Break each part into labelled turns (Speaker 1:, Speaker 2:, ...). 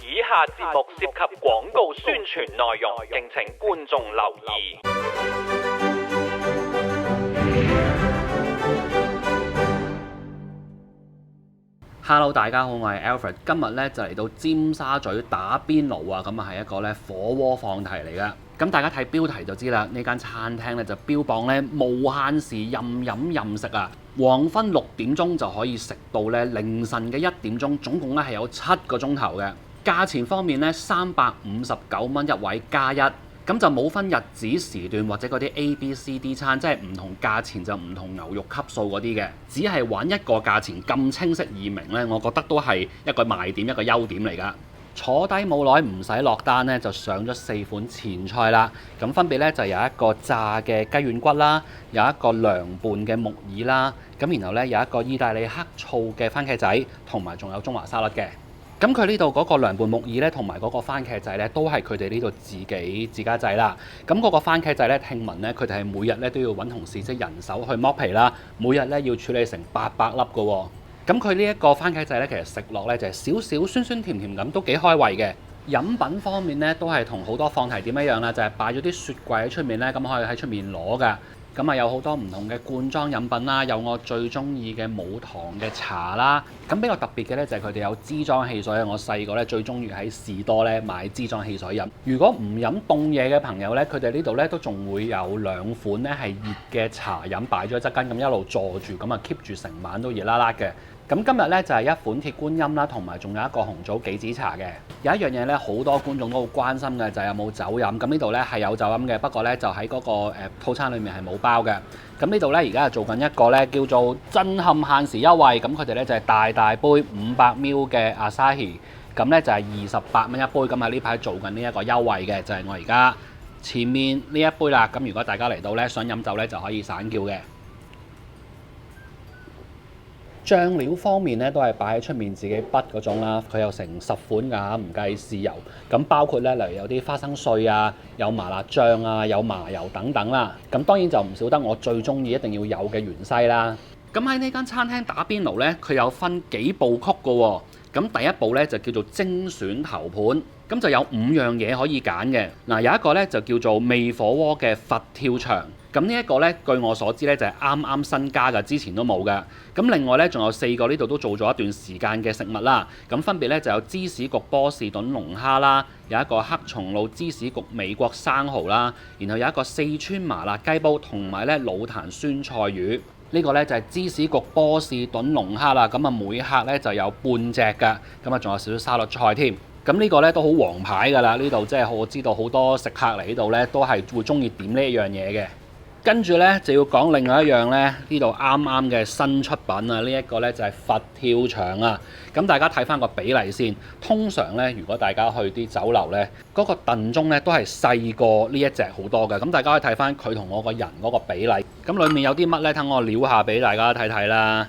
Speaker 1: 以下節目涉及廣告宣傳內容，敬請觀眾留意。
Speaker 2: Hello， 大家好，我係 Alfred， 今日咧就嚟到尖沙咀打邊爐啊，咁啊係一個咧火鍋放題嚟噶。咁大家睇標題就知啦，呢間餐廳咧就標榜咧無限時任飲任食啊，黃昏6點鐘就可以食到咧凌晨嘅1點鐘，總共咧係有7個鐘頭嘅。價錢方面咧359蚊一位加一。咁就冇分日子時段或者嗰啲 A、B、C、D 餐，即係唔同價錢就唔同牛肉級數嗰啲嘅，只係玩一個價錢咁清晰易明呢，我覺得都係一個賣點，一個優點嚟㗎。坐低冇耐唔使落單呢，就上咗4款前菜啦。咁分別呢，就有一個炸嘅雞軟骨啦，有一個涼拌嘅木耳啦，咁然後呢，有一個意大利黑醋嘅番茄仔，同埋仲有中華沙律嘅。咁佢呢度嗰個涼拌木耳咧，同埋嗰個番茄仔咧，都係佢哋呢度自家製啦。咁嗰個番茄仔咧，聽聞咧，佢哋係每日咧都要揾同事即係人手去剝皮啦，每日咧要處理成800粒嘅喎。咁佢呢一個番茄仔咧，其實食落咧就係少少酸酸甜甜咁，都幾開胃嘅。飲品方面咧，都係同好多放題店一樣啦，就係擺咗啲雪櫃喺出面咧，咁可以喺出面攞㗎。咁啊有好多唔同嘅罐裝飲品啦，有我最中意嘅冇糖嘅茶啦。咁比較特別嘅咧就係佢哋有支裝汽水，我細個咧最中意喺士多咧買支裝汽水飲。如果唔飲凍嘢嘅朋友咧，佢哋呢度咧都仲會有2款咧係熱嘅茶飲擺咗側間，咁一路坐住，咁啊 keep 住成晚都熱辣辣嘅。咁今日咧就係1款鐵觀音啦，同埋仲有一個紅棗杞子茶嘅。有一樣嘢咧，好多觀眾都好關心嘅就係有冇酒飲。咁呢度咧係有酒飲嘅，不過咧就喺嗰個套餐裡面係冇包嘅。咁呢度咧而家係做緊一個咧叫做震撼限時優惠。咁佢哋咧就係大杯500ml嘅 Asahi， 咁咧就係28蚊一杯。咁喺呢排做緊呢一個優惠嘅，就係我而家前面呢一杯啦。咁如果大家嚟到咧想飲酒咧，就可以散叫嘅。醬料方面咧都係擺喺出面自己筆嗰種啦，佢有成10款㗎，唔計豉油。咁包括咧，例如有啲花生碎啊，有麻辣醬啊，有麻油等等啦。咁當然就唔少得我最中意一定要有嘅芫茜啦。咁喺呢間餐廳打邊爐咧，佢有分幾部曲㗎喎。咁第一步咧就叫做精選頭盤，咁就有5樣嘢可以揀嘅。嗱，有一個咧就叫做味火鍋嘅佛跳牆。咁呢一個咧，據我所知咧，就係啱啱新加嘅，之前都冇嘅。咁另外咧，仲有4個呢度都做咗一段時間嘅食物啦。咁分別咧就有芝士焗波士頓龍蝦啦，有一個黑松露芝士焗美國生蠔啦，然後有一個四川麻辣雞煲，同埋咧老壇酸菜魚。呢個咧就係芝士焗波士頓龍蝦啦。咁啊每客咧就有半隻㗎，咁啊仲有少少沙律菜添。咁呢個咧都好王牌㗎啦。呢度即係我知道好多食客嚟呢度咧都係會中意點呢一樣嘢嘅。跟住咧就要講另外一樣咧，呢度啱啱嘅新出品啊！呢一個咧就係佛跳牆啊！咁大家睇翻個比例先。通常咧，如果大家去啲酒樓咧，嗰個燉盅咧都係細過呢一隻好多嘅。咁大家可以睇翻佢同我個人嗰個比例。咁裡面有啲乜咧？等我撩下俾大家睇睇啦。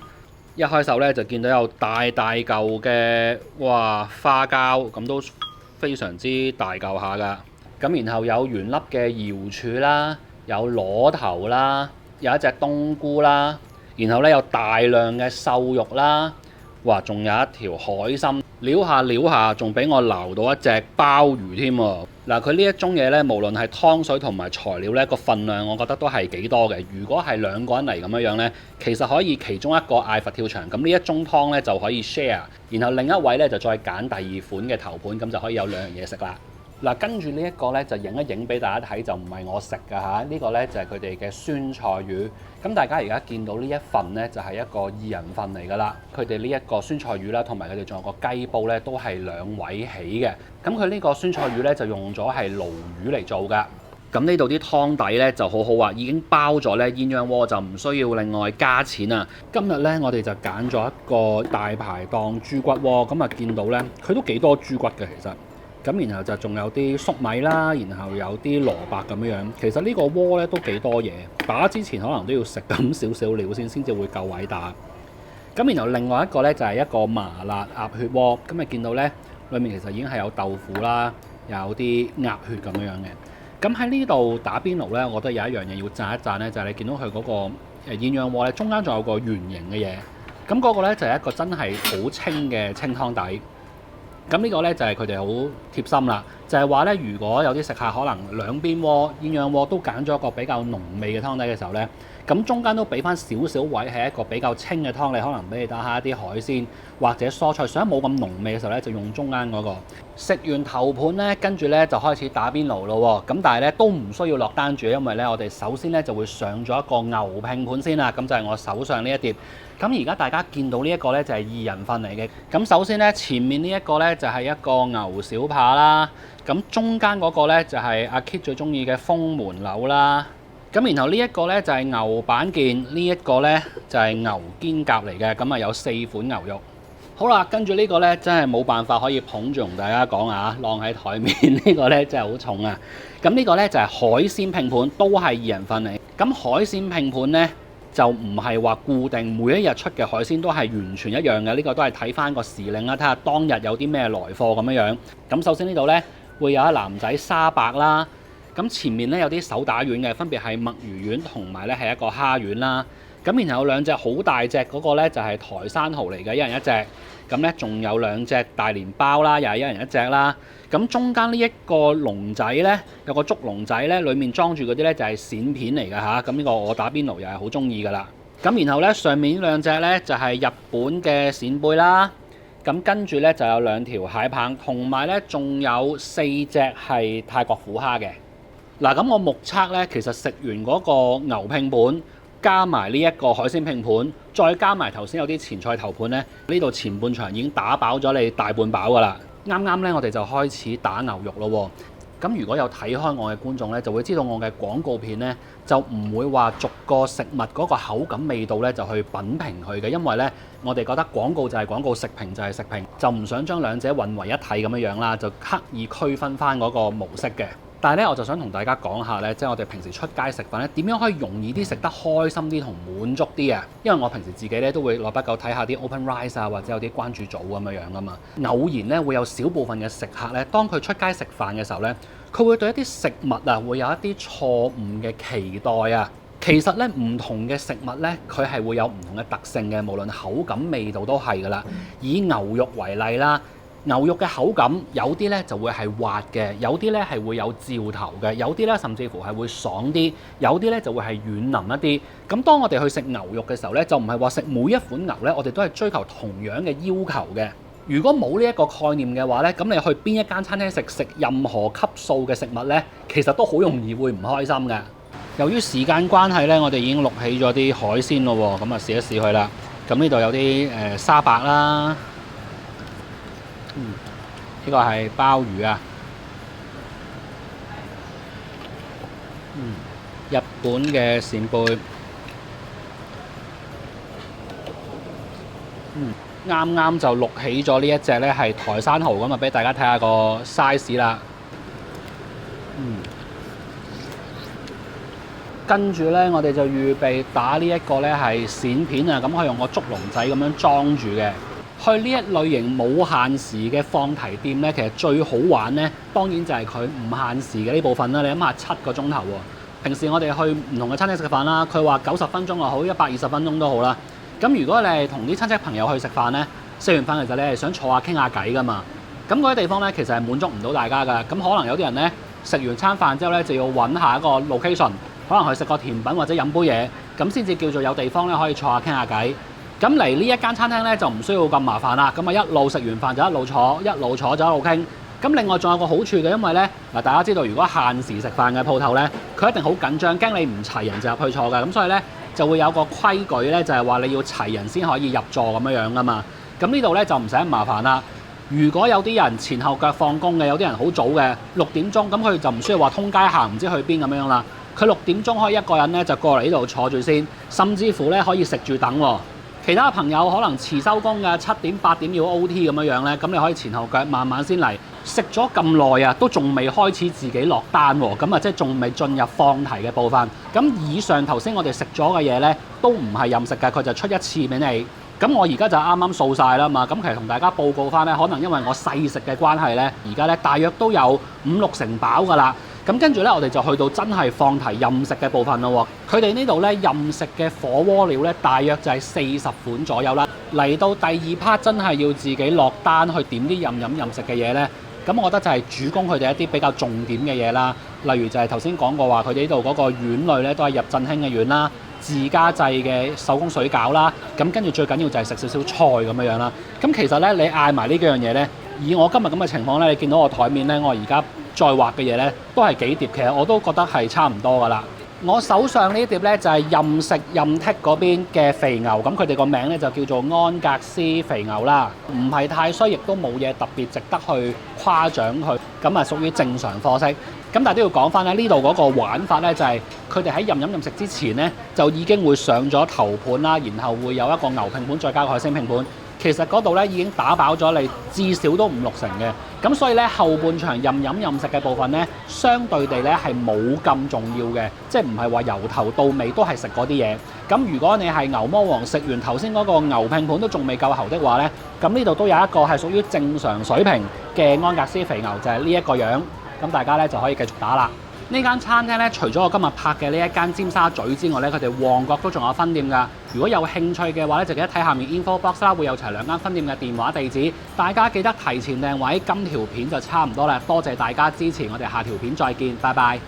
Speaker 2: 一開手咧就見到有大嚿嘅花膠，咁都非常之大嚿下㗎。咁然後有原粒嘅瑤柱啦。有螺頭啦，有一隻冬菇啦，然後咧有大量嘅瘦肉啦，仲有一條海參，撩下仲俾我撈到一隻鮑魚添喎。嗱，佢呢一盅嘢咧，無論係湯水同埋材料咧，個份量我覺得都係幾多嘅。如果係2個人嚟咁樣咧，其實可以其中一個嗌佛跳牆，咁呢一盅湯咧就可以 share， 然後另一位咧就再揀第2款嘅頭盤，咁就可以有2樣嘢食啦。嗱，跟住呢一個咧就影一影俾大家睇，就唔係我食㗎嚇，呢個咧就係佢哋嘅酸菜魚。咁大家而家見到呢一份咧，就係一個2人份嚟㗎啦。佢哋呢一個酸菜魚啦，同埋佢哋仲有個雞煲咧，都係2位起嘅。咁佢呢個酸菜魚咧就用咗係鱸魚嚟做㗎。咁呢度啲湯底咧就好好啊，已經包咗咧鴛鴦鍋，就唔需要另外加錢啊。今日咧我哋就揀咗一個大排檔豬骨鍋，咁啊見到咧佢都幾多豬骨嘅其實。咁然後就仲有啲粟米啦，然後有啲蘿蔔咁樣。其實呢個鍋咧都幾多嘢，打之前可能都要食咁少少料先至會夠位打。咁然後另外一個咧就係一個麻辣鴨血鍋，咁咪見到咧裏面其實已經係有豆腐啦，有啲鴨血咁樣嘅。咁喺呢度打邊爐咧，我覺得有一樣嘢要讚一讚咧，就係你見到佢嗰個鴛鴦鍋咧，中間仲有個圓形嘅嘢。咁嗰個咧就係一個真係好清嘅清湯底。咁呢個呢，就係佢哋好貼心啦，就係話呢，如果有啲食客可能兩邊鍋鴛鴦鍋都揀咗一個比較濃味嘅湯底嘅時候呢，咁中間都俾翻少少位係一個比較清嘅湯，你可能俾你打下一啲海鮮或者蔬菜，想冇咁濃味嘅時候呢，就用中間嗰個。食完頭盤呢，跟住呢就開始打邊爐咯喎，咁但係呢，都唔需要落單住，因為呢，我哋首先呢就會上咗一個牛拼盤先啦，咁就係我手上呢一碟。咁而家大家見到呢一個呢，就係2人份嚟嘅。咁首先呢，前面呢一個呢，就係一個牛小扒啦，咁中間嗰個呢，就係阿 Kit 最中意嘅封門柳啦。咁然後呢一個呢，就係牛板腱，呢一個呢，就係牛肩胛嚟嘅，咁啊有4款牛肉。好啦，跟住呢個呢，真係冇辦法可以捧住同大家講啊，晾喺台面呢個呢，真係好重啊。咁呢個呢，就係海鮮拼盤，都係2人份嚟。咁海鮮拼盤呢，就唔係話固定每一日出嘅海鮮都係完全一樣嘅，呢個都係睇翻個時令啦，睇下當日有啲咩來貨咁樣樣。咁首先呢度呢，會有一籃仔沙白啦，咁前面呢，有啲手打丸嘅，分別係墨魚丸同埋呢係一個蝦丸啦。咁然後有2隻好大隻嗰個呢，就係台山蠔嚟嘅，一人一隻。咁呢，仲有2隻大連包啦，又係一人一隻啦。咁中間呢一個籠仔呢，有個竹籠仔呢，裡面裝住嗰啲呢，就係鱔片嚟㗎嚇。咁呢個我打邊爐又係好中意㗎啦。咁然後呢，上面呢2隻呢，就係日本嘅扇貝啦。咁跟住呢，就有2條蟹棒，同埋呢，仲有4隻係泰國虎蝦嘅。嗱，咁我目測呢，其實食完嗰個牛拼盤，加埋呢一個海鮮拼盤，再加埋頭先有啲前菜頭盤呢，呢度前半場已經打飽咗你大半飽㗎啦。啱啱呢，我哋就開始打牛肉咯喎。咁如果有睇開我嘅觀眾呢，就會知道我嘅廣告片呢，就唔會話逐個食物嗰個口感味道呢，就去品評佢嘅，因為呢，我哋覺得廣告就係廣告，食評就係食評，就唔想將兩者混為一體咁樣樣啦，就刻意區分翻嗰個模式嘅。但係咧，我就想同大家講下咧，即係我哋平時出街食飯咧，點樣可以容易啲食得開心啲同滿足啲啊？因為我平時自己咧都會耐不久睇下啲 Open Rice 啊，或者有啲關注組咁樣樣噶嘛。偶然咧會有少部分嘅食客咧，當佢出街食飯嘅時候咧，佢會對一啲食物啊會有一啲錯誤嘅期待啊。其實咧唔同嘅食物咧，佢係會有唔同嘅特性嘅，無論口感、味道都係噶啦。以牛肉為例啦。牛肉嘅口感有啲咧就會係滑嘅，有啲咧係會有嚼頭嘅，有啲咧甚至乎係會爽啲，有啲咧就會係軟腍一啲。咁當我哋去食牛肉嘅時候咧，就唔係話食每一款牛咧，我哋都係追求同樣嘅要求嘅。如果冇呢一個概念嘅話咧，咁你去邊一間餐廳食任何級數嘅食物咧，其實都好容易會唔開心嘅。由於時間關係咧，我哋已經錄起咗啲海鮮咯喎，咁啊試一試佢啦。咁呢度有啲沙白啦。呢個係鮑魚啊，日本嘅扇貝，啱啱就錄起咗呢一隻咧係台山蠔咁啊，俾大家睇下個 size 啦。跟住咧，我哋就預備打呢一個咧係鱔片啊，咁可以用個竹籠仔咁樣裝住嘅。去呢一類型冇限時嘅放題店呢，其實最好玩呢，當然就係佢唔限時嘅呢部分啦。你諗下7個鐘頭喎，平時我哋去唔同嘅餐廳食飯啦，佢話90分鐘又好，120分鐘都好啦。咁如果你係同啲親戚朋友去食飯呢，食完飯其實你係想坐下傾下偈噶嘛。咁嗰啲地方呢，其實係滿足唔到大家噶。咁可能有啲人呢，食完餐飯之後呢，就要揾下一個 location，可能去食個甜品或者飲杯嘢，咁先至叫做有地方呢可以坐下傾下偈。咁嚟呢一間餐廳咧就唔需要咁麻煩啦，咁啊一路食完飯就一路坐，一路坐就一路傾。咁另外仲有個好處嘅，因為咧嗱大家知道，如果限時食飯嘅鋪頭咧，佢一定好緊張，驚你唔齊人就入去坐嘅，咁所以咧就會有個規矩咧，就係話你要齊人先可以入座咁樣樣噶嘛。咁呢度咧就唔使咁麻煩啦。如果有啲人前後腳放工嘅，有啲人好早嘅6點鐘，咁佢就唔需要話通街行唔知去邊咁樣啦。佢6點鐘可以一個人咧就過嚟呢度坐住先，甚至乎咧可以食住等喎。其他朋友可能遲收工嘅7點8點要 OT 咁樣樣咧，咁你可以前後腳慢慢先嚟。食咗咁耐啊，都仲未開始自己落單喎，咁啊即係仲未進入放題嘅部分。咁以上頭先我哋食咗嘅嘢咧，都唔係任食嘅，佢就出一次俾你。咁我而家就啱啱掃晒啦嘛，咁其實同大家報告翻咧，可能因為我細食嘅關係咧，而家咧大約都有5、6成飽㗎啦。咁咁跟住咧，我哋就去到真係放題任食嘅部分咯喎。佢哋呢度咧任食嘅火鍋料咧，大約就係40款左右啦。嚟到第二 part 真係要自己落單去點啲任食嘅嘢咧。咁我覺得就係主攻佢哋一啲比較重點嘅嘢啦，例如就係頭先講過話，佢哋呢度嗰個丸類咧都係入振興嘅丸啦，自家製嘅手工水餃啦，咁跟住最緊要就係食少少菜咁樣啦。咁其實咧，你嗌埋呢幾樣嘢咧，以我今日咁嘅情況咧，你見到我台面咧，我而家再畫嘅嘢咧都係幾碟，其實我都覺得係差唔多噶啦。我手上呢碟咧就係任食任剔嗰邊嘅肥牛，咁佢哋個名咧就叫做安格斯肥牛啦，唔係太衰，亦都冇嘢特別值得去誇獎佢，咁啊屬於正常貨色。咁但係都要講翻咧，呢度嗰個玩法咧就係佢哋喺任食之前咧就已經會上咗頭盤啦，然後會有一個牛拼盤再加個海鮮拼盤。其實嗰度咧已經打飽咗你至少都5、6成嘅，咁所以咧後半場任食嘅部分咧，相對地咧係冇咁重要嘅，即係唔係話由頭到尾都係食嗰啲嘢。咁如果你係牛魔王食完頭先嗰個牛拼盤都仲未夠喉的話咧，咁呢度都有一個係屬於正常水平嘅安格斯肥牛，就係呢一個樣。咁大家咧就可以繼續打啦。呢間餐廳咧，除咗我今日拍嘅呢一間尖沙咀之外咧，佢哋旺角都仲有分店㗎。如果有興趣嘅話咧，就記得睇下面 info box 啦，會有齊2間分店嘅電話地址。大家記得提前訂位，今條片就差唔多啦。多謝大家支持，我哋下條片再見，拜拜。